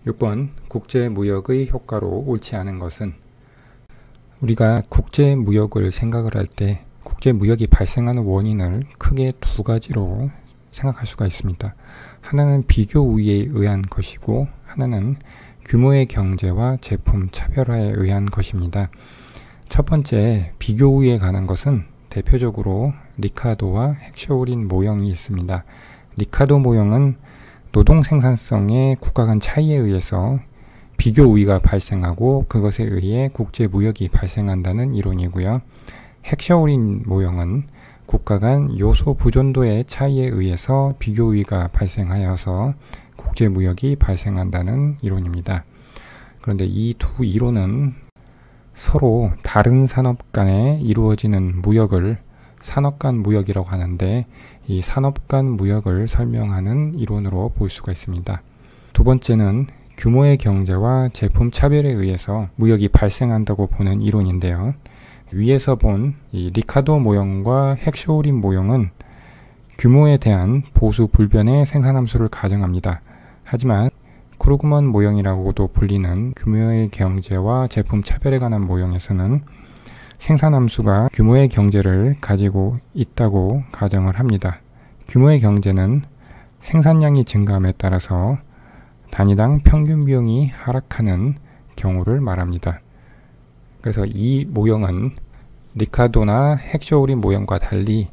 6번 국제무역의 효과로 옳지 않은 것은, 우리가 국제무역을 생각을 할 때 국제무역이 발생하는 원인을 크게 두 가지로 생각할 수가 있습니다. 하나는 비교 우위에 의한 것이고, 하나는 규모의 경제와 제품 차별화에 의한 것입니다. 첫 번째, 비교 우위에 관한 것은 대표적으로 리카도와 헥쇼린 모형이 있습니다. 리카도 모형은 노동 생산성의 국가 간 차이에 의해서 비교 우위가 발생하고 그것에 의해 국제무역이 발생한다는 이론이고요. 헥쇼린 모형은 국가 간 요소 부존도의 차이에 의해서 비교 우위가 발생하여서 국제무역이 발생한다는 이론입니다. 그런데 이 두 이론은 서로 다른 산업 간에 이루어지는 무역을 산업 간 무역이라고 하는데, 이 산업 간 무역을 설명하는 이론으로 볼 수가 있습니다. 두 번째는 규모의 경제와 제품 차별에 의해서 무역이 발생한다고 보는 이론인데요. 위에서 본 이 리카도 모형과 헥쇼린 모형은 규모에 대한 보수 불변의 생산함수를 가정합니다. 하지만 크루그먼 모형이라고도 불리는 규모의 경제와 제품 차별에 관한 모형에서는 생산함수가 규모의 경제를 가지고 있다고 가정을 합니다. 규모의 경제는 생산량이 증가함에 따라서 단위당 평균 비용이 하락하는 경우를 말합니다. 그래서 이 모형은 리카도나 헥쇼린 모형과 달리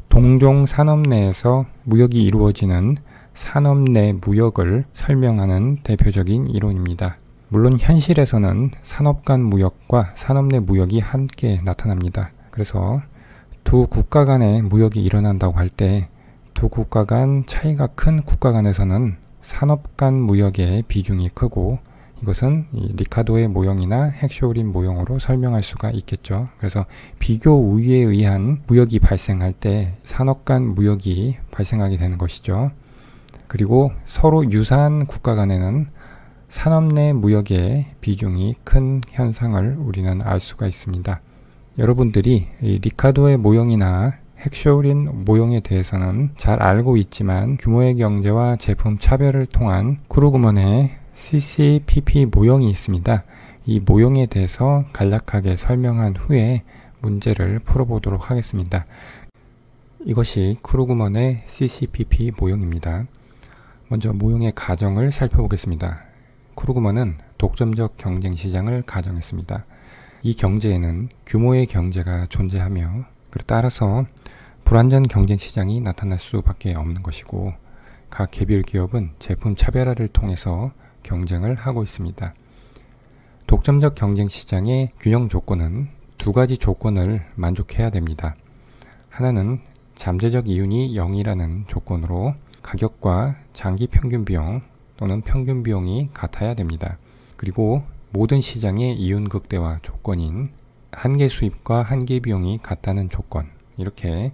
동종 산업 내에서 무역이 이루어지는 산업 내 무역을 설명하는 대표적인 이론입니다. 물론 현실에서는 산업 간 무역과 산업 내 무역이 함께 나타납니다. 그래서 두 국가 간의 무역이 일어난다고 할 때 두 국가 간 차이가 큰 국가 간에서는 산업 간 무역의 비중이 크고, 이것은 리카도의 모형이나 헥쇼린 모형으로 설명할 수가 있겠죠. 그래서 비교 우위에 의한 무역이 발생할 때 산업 간 무역이 발생하게 되는 것이죠. 그리고 서로 유사한 국가 간에는 산업 내 무역의 비중이 큰 현상을 우리는 알 수가 있습니다. 여러분들이 이 리카도의 모형이나 헥쇼린 모형에 대해서는 잘 알고 있지만, 규모의 경제와 제품 차별을 통한 크루그먼의 CCPP 모형이 있습니다. 이 모형에 대해서 간략하게 설명한 후에 문제를 풀어보도록 하겠습니다. 이것이 크루그먼의 CCPP 모형입니다. 먼저 모형의 가정을 살펴보겠습니다. 크루그먼은 독점적 경쟁 시장을 가정했습니다. 이 경제에는 규모의 경제가 존재하며, 따라서 불완전 경쟁 시장이 나타날 수밖에 없는 것이고, 각 개별 기업은 제품 차별화를 통해서 경쟁을 하고 있습니다. 독점적 경쟁 시장의 균형 조건은 두 가지 조건을 만족해야 됩니다. 하나는 잠재적 이윤이 0이라는 조건으로 가격과 장기 평균 비용 또는 평균 비용이 같아야 됩니다. 그리고 모든 시장의 이윤 극대화 조건인 한계 수입과 한계 비용이 같다는 조건, 이렇게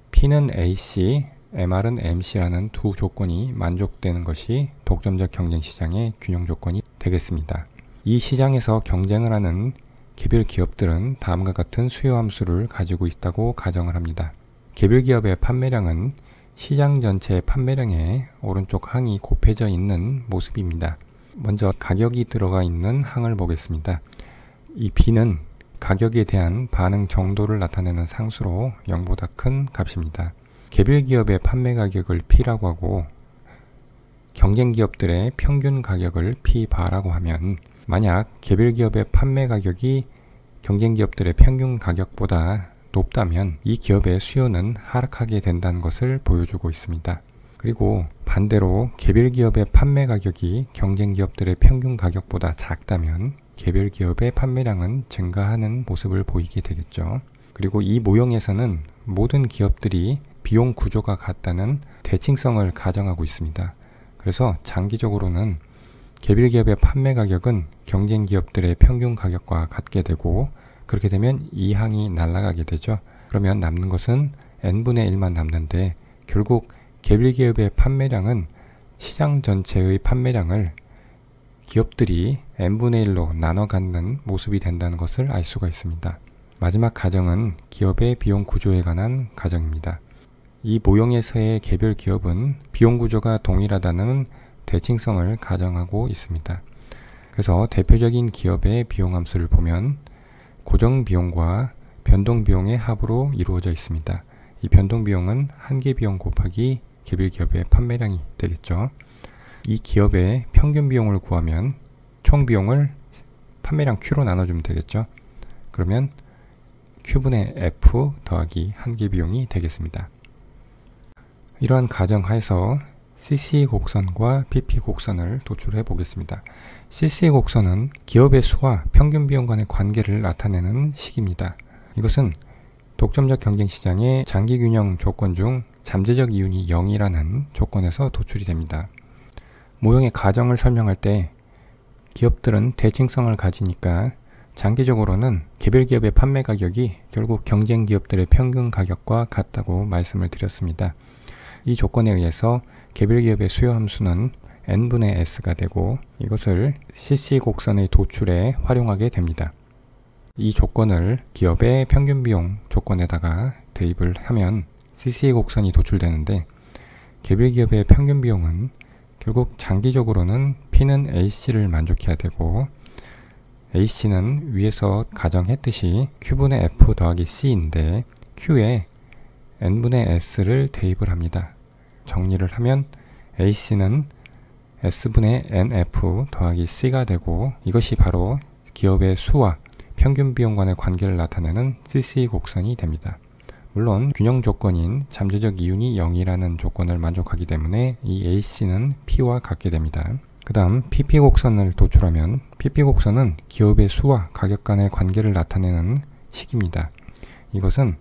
P는 AC, MR은 MC라는 두 조건이 만족되는 것이 독점적 경쟁 시장의 균형 조건이 되겠습니다. 이 시장에서 경쟁을 하는 개별 기업들은 다음과 같은 수요 함수를 가지고 있다고 가정을 합니다. 개별 기업의 판매량은 시장 전체의 판매량의 오른쪽 항이 곱해져 있는 모습입니다. 먼저 가격이 들어가 있는 항을 보겠습니다. 이 B는 가격에 대한 반응 정도를 나타내는 상수로 0보다 큰 값입니다. 개별 기업의 판매 가격을 P라고 하고 경쟁 기업들의 평균 가격을 P바라고 하면, 만약 개별 기업의 판매 가격이 경쟁 기업들의 평균 가격보다 높다면 이 기업의 수요는 하락하게 된다는 것을 보여주고 있습니다. 그리고 반대로 개별 기업의 판매 가격이 경쟁 기업들의 평균 가격보다 작다면 개별 기업의 판매량은 증가하는 모습을 보이게 되겠죠. 그리고 이 모형에서는 모든 기업들이 비용 구조가 같다는 대칭성을 가정하고 있습니다. 그래서 장기적으로는 개별 기업의 판매 가격은 경쟁 기업들의 평균 가격과 같게 되고, 그렇게 되면 이 항이 날아가게 되죠. 그러면 남는 것은 n분의 1만 남는데, 결국 개별 기업의 판매량은 시장 전체의 판매량을 기업들이 n분의 1로 나눠 갖는 모습이 된다는 것을 알 수가 있습니다. 마지막 가정은 기업의 비용 구조에 관한 가정입니다. 이 모형에서의 개별 기업은 비용 구조가 동일하다는 대칭성을 가정하고 있습니다. 그래서 대표적인 기업의 비용함수를 보면 고정비용과 변동비용의 합으로 이루어져 있습니다. 이 변동비용은 한계비용 곱하기 개별기업의 판매량이 되겠죠. 이 기업의 평균비용을 구하면 총비용을 판매량 Q로 나눠주면 되겠죠. 그러면 Q분의 F 더하기 한계비용이 되겠습니다. 이러한 가정하에서 CC 곡선과 PP 곡선을 도출해 보겠습니다. CC 곡선은 기업의 수와 평균비용 간의 관계를 나타내는 식입니다. 이것은 독점적 경쟁시장의 장기균형 조건 중 잠재적 이윤이 0이라는 조건에서 도출이 됩니다. 모형의 가정을 설명할 때 기업들은 대칭성을 가지니까 장기적으로는 개별 기업의 판매 가격이 결국 경쟁 기업들의 평균 가격과 같다고 말씀을 드렸습니다. 이 조건에 의해서 개별 기업의 수요 함수는 n분의 s가 되고 이것을 CC 곡선의 도출에 활용하게 됩니다. 이 조건을 기업의 평균 비용 조건에다가 대입을 하면 CC 곡선이 도출되는데 개별 기업의 평균 비용은 결국 장기적으로는 P는 AC를 만족해야 되고 AC는 위에서 가정했듯이 Q분의 F 더하기 C인데 Q에 n분의 s를 대입을 합니다. 정리를 하면 AC는 S분의 NF 더하기 C가 되고 이것이 바로 기업의 수와 평균 비용 간의 관계를 나타내는 CC 곡선이 됩니다. 물론 균형 조건인 잠재적 이윤이 0이라는 조건을 만족하기 때문에 이 AC는 P와 같게 됩니다. 그 다음 PP 곡선을 도출하면 PP 곡선은 기업의 수와 가격 간의 관계를 나타내는 식입니다. 이것은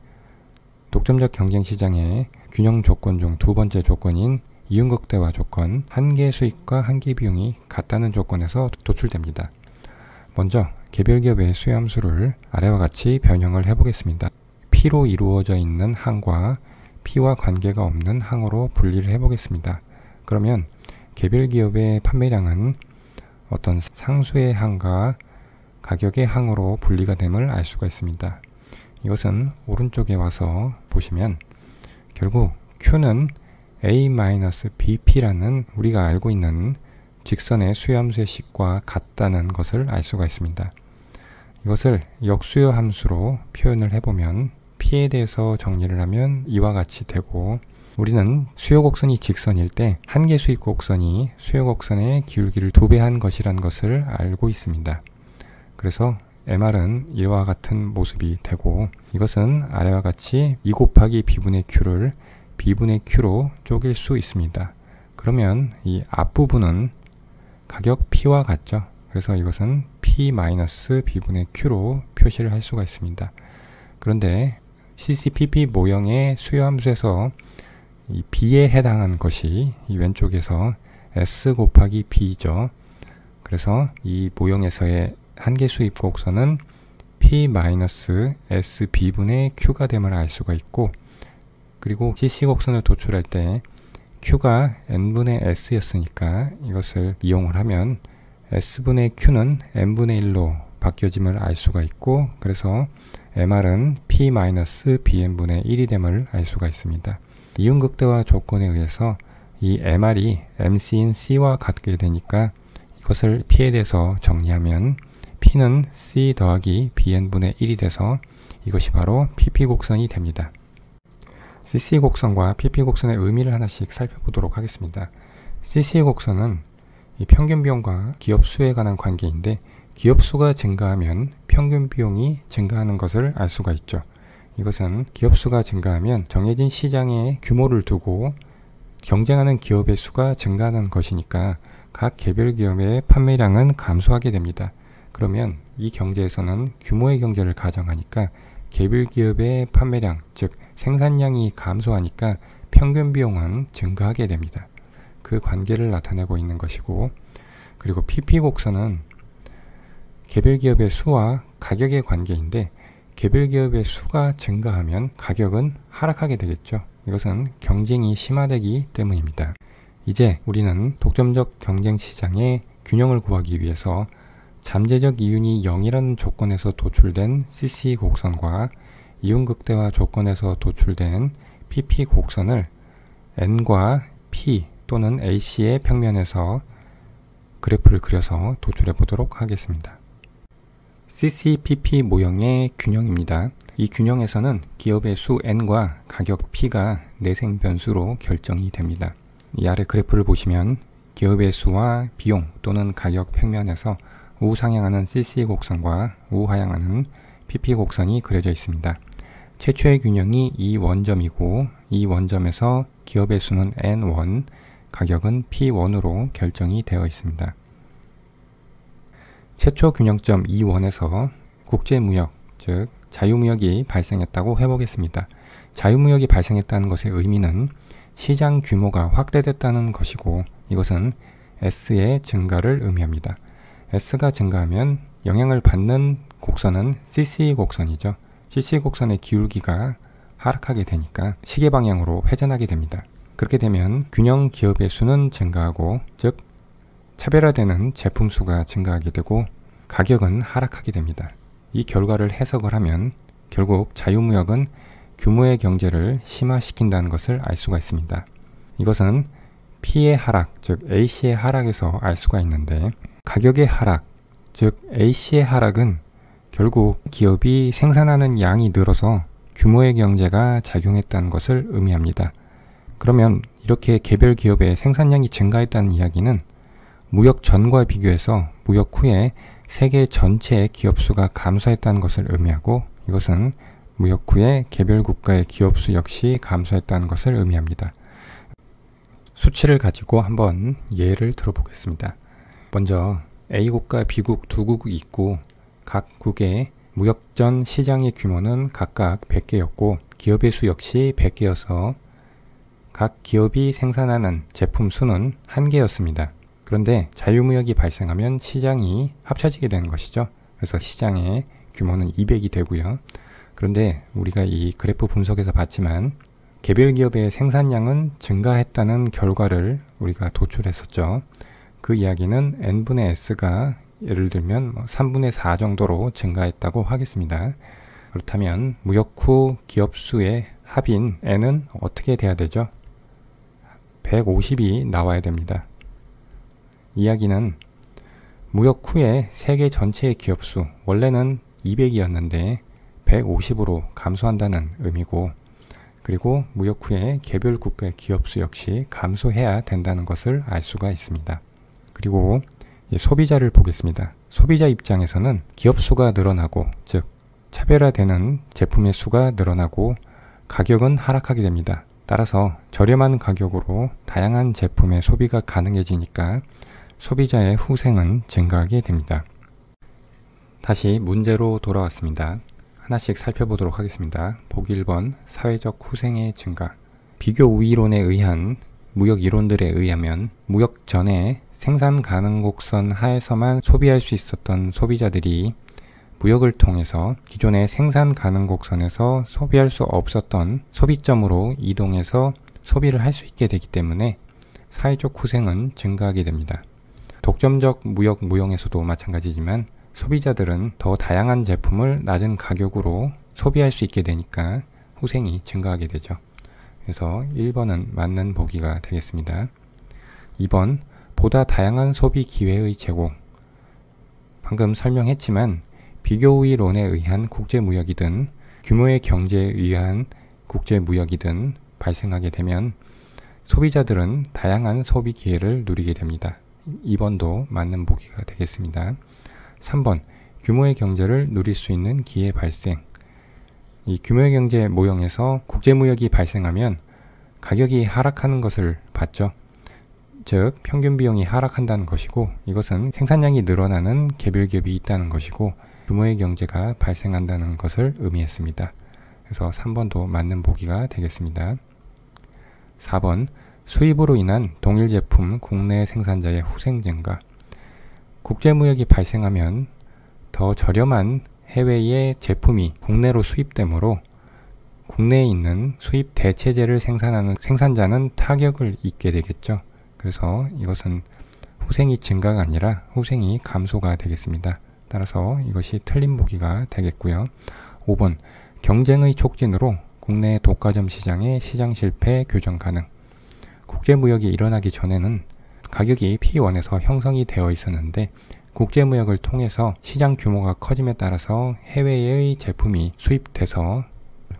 독점적 경쟁시장의 균형 조건 중 두 번째 조건인 이윤극대화 조건, 한계 수익과 한계 비용이 같다는 조건에서 도출됩니다. 먼저 개별 기업의 수요 함수를 아래와 같이 변형을 해보겠습니다. P로 이루어져 있는 항과 P와 관계가 없는 항으로 분리를 해보겠습니다. 그러면 개별 기업의 판매량은 어떤 상수의 항과 가격의 항으로 분리가 됨을 알 수가 있습니다. 이것은 오른쪽에 와서 보시면 결국 Q는 A-BP라는 우리가 알고 있는 직선의 수요함수의 식과 같다는 것을 알 수가 있습니다. 이것을 역수요 함수로 표현을 해보면 P에 대해서 정리를 하면 이와 같이 되고 우리는 수요곡선이 직선일 때 한계 수익 곡선이 수요곡선의 기울기를 2배한 것이라는 것을 알고 있습니다. 그래서 MR은 이와 같은 모습이 되고 이것은 아래와 같이 2 곱하기 B분의 Q를 B분의 Q로 쪼갤 수 있습니다. 그러면 이 앞부분은 가격 P와 같죠. 그래서 이것은 P-B분의 Q로 표시를 할 수가 있습니다. 그런데 CCPP 모형의 수요함수에서 이 B에 해당하는 것이 이 왼쪽에서 S 곱하기 B죠. 그래서 이 모형에서의 한계 수입 곡선은 P-SB분의 Q가 됨을 알 수가 있고 그리고 CC 곡선을 도출할 때 Q가 n분의 S였으니까 이것을 이용을 하면 S분의 Q는 n분의 1로 바뀌어짐을 알 수가 있고 그래서 MR은 P-BN분의 1이 됨을 알 수가 있습니다. 이윤극대화 조건에 의해서 이 MR이 MC인 C와 같게 되니까 이것을 P에 대해서 정리하면 P는 C 더하기 BN분의 1이 돼서 이것이 바로 PP 곡선이 됩니다. CC 곡선과 PP 곡선의 의미를 하나씩 살펴보도록 하겠습니다. CC 곡선은 이 평균 비용과 기업 수에 관한 관계인데 기업 수가 증가하면 평균 비용이 증가하는 것을 알 수가 있죠. 이것은 기업 수가 증가하면 정해진 시장의 규모를 두고 경쟁하는 기업의 수가 증가하는 것이니까 각 개별 기업의 판매량은 감소하게 됩니다. 그러면 이 경제에서는 규모의 경제를 가정하니까 개별 기업의 판매량, 즉 생산량이 감소하니까 평균 비용은 증가하게 됩니다. 그 관계를 나타내고 있는 것이고 그리고 PP 곡선은 개별 기업의 수와 가격의 관계인데 개별 기업의 수가 증가하면 가격은 하락하게 되겠죠. 이것은 경쟁이 심화되기 때문입니다. 이제 우리는 독점적 경쟁 시장의 균형을 구하기 위해서 잠재적 이윤이 0이라는 조건에서 도출된 CC 곡선과 이윤극대화 조건에서 도출된 PP 곡선을 N과 P, 또는 A씨의 평면에서 그래프를 그려서 도출해 보도록 하겠습니다. CCPP 모형의 균형입니다. 이 균형에서는 기업의 수 N과 가격 P가 내생 변수로 결정이 됩니다. 이 아래 그래프를 보시면 기업의 수와 비용 또는 가격 평면에서 우상향하는 CC 곡선과 우하향하는 PP 곡선이 그려져 있습니다. 최초의 균형이 이 원점이고 이 원점에서 기업의 수는 N1, 가격은 P1으로 결정이 되어 있습니다. 최초 균형점 E1에서 국제무역, 즉 자유무역이 발생했다고 해보겠습니다. 자유무역이 발생했다는 것의 의미는 시장 규모가 확대됐다는 것이고 이것은 S의 증가를 의미합니다. S가 증가하면 영향을 받는 곡선은 CC 곡선이죠. CC 곡선의 기울기가 하락하게 되니까 시계 방향으로 회전하게 됩니다. 그렇게 되면 균형 기업의 수는 증가하고 즉 차별화되는 제품 수가 증가하게 되고 가격은 하락하게 됩니다. 이 결과를 해석을 하면 결국 자유무역은 규모의 경제를 심화시킨다는 것을 알 수가 있습니다. 이것은 P의 하락, 즉 A씨의 하락에서 알 수가 있는데 가격의 하락, 즉 A씨의 하락은 결국 기업이 생산하는 양이 늘어서 규모의 경제가 작용했다는 것을 의미합니다. 그러면 이렇게 개별 기업의 생산량이 증가했다는 이야기는 무역 전과 비교해서 무역 후에 세계 전체의 기업 수가 감소했다는 것을 의미하고 이것은 무역 후에 개별 국가의 기업 수 역시 감소했다는 것을 의미합니다. 수치를 가지고 한번 예를 들어보겠습니다. 먼저 A국과 B국 두 국이 있고 각 국의 무역전 시장의 규모는 각각 100개였고 기업의 수 역시 100개여서 각 기업이 생산하는 제품 수는 1개였습니다. 그런데 자유무역이 발생하면 시장이 합쳐지게 되는 것이죠. 그래서 시장의 규모는 200이 되고요. 그런데 우리가 이 그래프 분석에서 봤지만 개별 기업의 생산량은 증가했다는 결과를 우리가 도출했었죠. 그 이야기는 N분의 S가 예를 들면 3분의 4 정도로 증가했다고 하겠습니다. 그렇다면 무역 후 기업 수의 합인 N은 어떻게 돼야 되죠? 150이 나와야 됩니다. 이야기는 무역 후에 세계 전체의 기업 수, 원래는 200이었는데 150으로 감소한다는 의미고 그리고 무역 후에 개별 국가의 기업 수 역시 감소해야 된다는 것을 알 수가 있습니다. 그리고 소비자를 보겠습니다. 소비자 입장에서는 기업 수가 늘어나고 즉 차별화되는 제품의 수가 늘어나고 가격은 하락하게 됩니다. 따라서 저렴한 가격으로 다양한 제품의 소비가 가능해지니까 소비자의 후생은 증가하게 됩니다. 다시 문제로 돌아왔습니다. 하나씩 살펴보도록 하겠습니다. 보기 1번 사회적 후생의 증가. 비교 우위론에 의한 무역 이론들에 의하면 무역 전에 생산 가능 곡선 하에서만 소비할 수 있었던 소비자들이 무역을 통해서 기존의 생산 가능 곡선에서 소비할 수 없었던 소비점으로 이동해서 소비를 할 수 있게 되기 때문에 사회적 후생은 증가하게 됩니다. 독점적 무역 모형에서도 마찬가지지만 소비자들은 더 다양한 제품을 낮은 가격으로 소비할 수 있게 되니까 후생이 증가하게 되죠. 그래서 1번은 맞는 보기가 되겠습니다. 2번 보다 다양한 소비 기회의 제공. 방금 설명했지만 비교우위론에 의한 국제무역이든 규모의 경제에 의한 국제무역이든 발생하게 되면 소비자들은 다양한 소비 기회를 누리게 됩니다. 2번도 맞는 보기가 되겠습니다. 3번 규모의 경제를 누릴 수 있는 기회 발생. 이 규모의 경제 모형에서 국제무역이 발생하면 가격이 하락하는 것을 봤죠. 즉 평균 비용이 하락한다는 것이고 이것은 생산량이 늘어나는 개별 기업이 있다는 것이고 규모의 경제가 발생한다는 것을 의미했습니다. 그래서 3번도 맞는 보기가 되겠습니다. 4번 수입으로 인한 동일 제품 국내 생산자의 후생 증가. 국제무역이 발생하면 더 저렴한 해외의 제품이 국내로 수입되므로 국내에 있는 수입 대체재를 생산하는 생산자는 타격을 입게 되겠죠. 그래서 이것은 후생이 증가가 아니라 후생이 감소가 되겠습니다. 따라서 이것이 틀린 보기가 되겠고요. 5번 경쟁의 촉진으로 국내 독과점 시장의 시장 실패 교정 가능. 국제무역이 일어나기 전에는 가격이 P1에서 형성이 되어 있었는데 국제무역을 통해서 시장 규모가 커짐에 따라서 해외의 제품이 수입돼서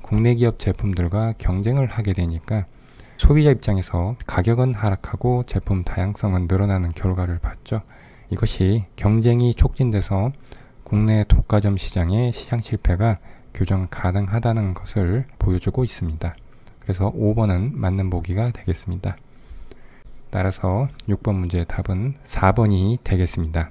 국내 기업 제품들과 경쟁을 하게 되니까 소비자 입장에서 가격은 하락하고 제품 다양성은 늘어나는 결과를 봤죠. 이것이 경쟁이 촉진돼서 국내 독과점 시장의 시장 실패가 교정 가능하다는 것을 보여주고 있습니다. 그래서 5번은 맞는 보기가 되겠습니다. 따라서 6번 문제의 답은 4번이 되겠습니다.